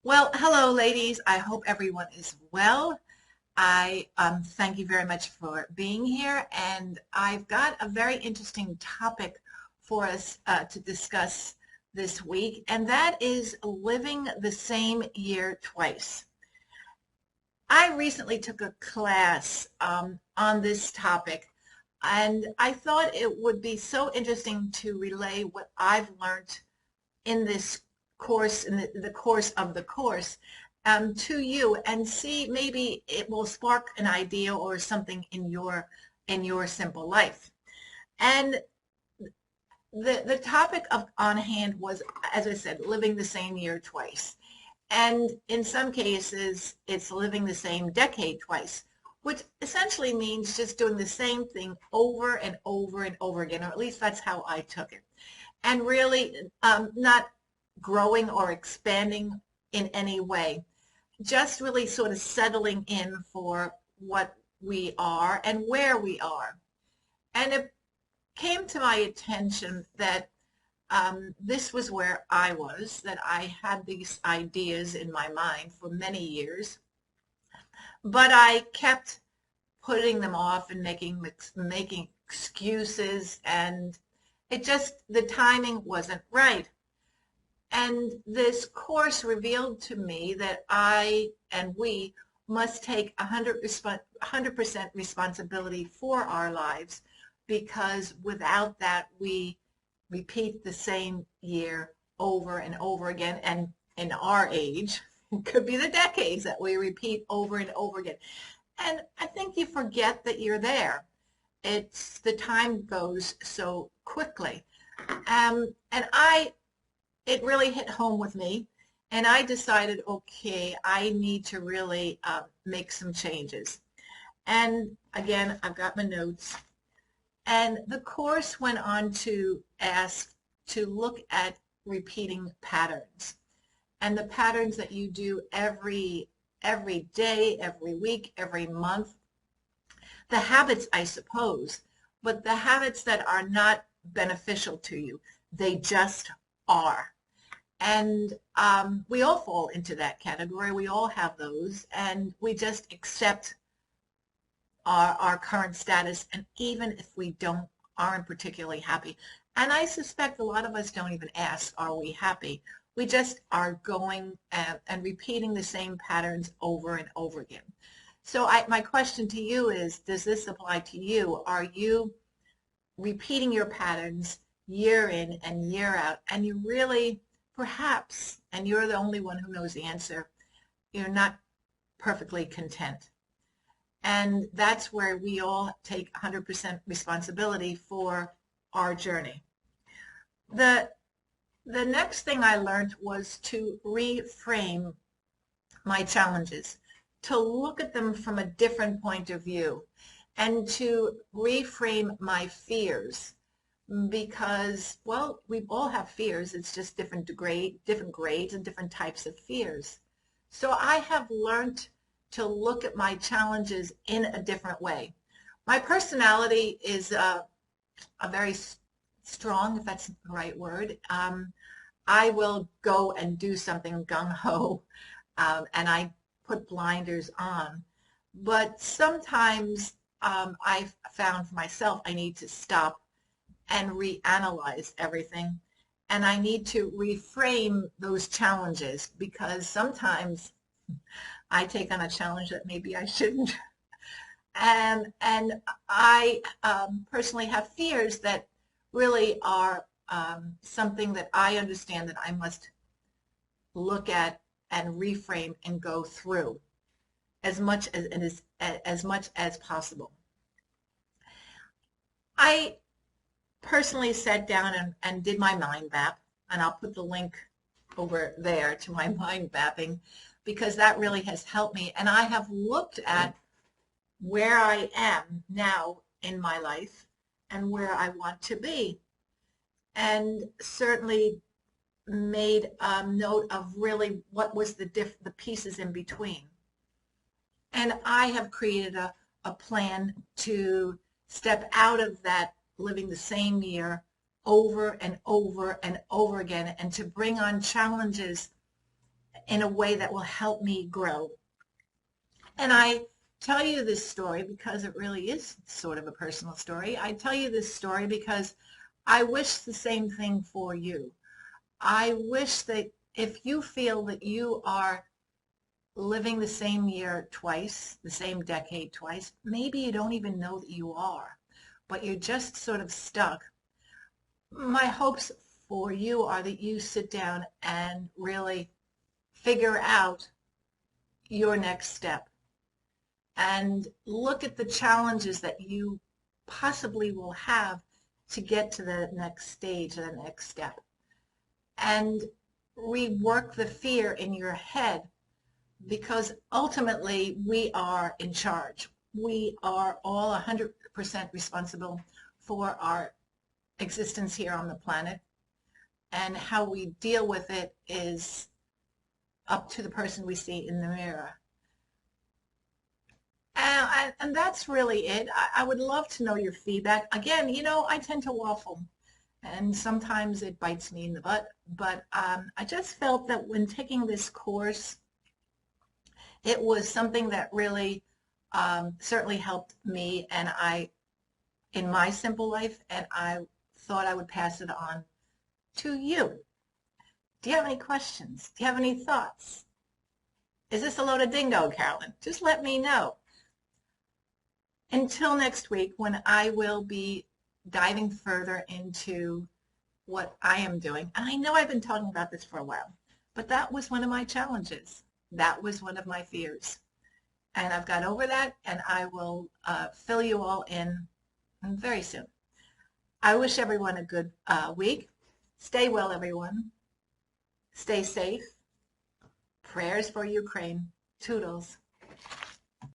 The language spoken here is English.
Well, hello, ladies. I hope everyone is well. I thank you very much for being here, and I've got a very interesting topic for us to discuss this week, and that is living the same year twice. I recently took a class on this topic, and I thought it would be so interesting to relay what I've learned in this course, in the course of the course, to you and see maybe it will spark an idea or something in your simple life. And the topic on hand was, as I said, living the same year twice. And in some cases, it's living the same decade twice, which essentially means just doing the same thing over and over and over again, or at least that's how I took it. And really not growing or expanding in any way, just really sort of settling in for what we are and where we are. And it came to my attention that this was where I was, that I had these ideas in my mind for many years, but I kept putting them off and making excuses, and the timing wasn't right. And this course revealed to me that I and we must take 100% responsibility for our lives, because without that we repeat the same year over and over again. And in our age, it could be the decades that we repeat over and over again. And I think you forget that you're there. The time goes so quickly. And it really hit home with me, and I decided, okay, I need to really make some changes. And again, I've got my notes. And the course went on to ask to look at repeating patterns, and the patterns that you do every day, every week, every month. The habits, I suppose, but the habits that are not beneficial to you, they just are. And we all fall into that category. We all have those, and we just accept our current status, and even if we aren't particularly happy. And I suspect a lot of us don't even ask, are we happy? We just are going and repeating the same patterns over and over again. So my question to you is, does this apply to you? Are you repeating your patterns year in and year out, and you really perhaps, and you're the only one who knows the answer, you're not perfectly content? And that's where we all take 100% responsibility for our journey. The next thing I learned was to reframe my challenges, to look at them from a different point of view, and to reframe my fears. Because, well, we all have fears. It's just different grades and different types of fears. So I have learned to look at my challenges in a different way. My personality is a very strong, if that's the right word. I will go and do something gung-ho, and I put blinders on. But sometimes I've found for myself I need to stop and reanalyze everything, and I need to reframe those challenges, because sometimes I take on a challenge that maybe I shouldn't. And I personally have fears that really are something that I understand that I must look at and reframe and go through as much as possible. I personally sat down and did my mind map, and I'll put the link over there to my mind mapping, because that really has helped me. And I have looked at where I am now in my life and where I want to be, and certainly made note of really what was the pieces in between. And I have created a plan to step out of that living the same year over and over and over again, and to bring on challenges in a way that will help me grow. And I tell you this story because it really is sort of a personal story. I tell you this story because I wish the same thing for you. I wish that if you feel that you are living the same year twice, the same decade twice, maybe you don't even know that you are, but you're just sort of stuck. My hopes for you are that you sit down and really figure out your next step and look at the challenges that you possibly will have to get to the next stage, the next step, and rework the fear in your head, because ultimately we are in charge. We are all 100% responsible for our existence here on the planet, and how we deal with it is up to the person we see in the mirror. And that's really it. I would love to know your feedback. Again, you know, I tend to waffle, and sometimes it bites me in the butt, but I just felt that when taking this course, it was something that really certainly helped me and in my simple life, and I thought I would pass it on to you. Do you have any questions? Do you have any thoughts? Is this a load of dingo, Carolyn? Just let me know. Until next week, when I will be diving further into what I am doing. And I know I've been talking about this for a while, but that was one of my challenges. That was one of my fears. And I've got over that, and I will fill you all in very soon. I wish everyone a good week. Stay well, everyone. Stay safe. Prayers for Ukraine. Toodles.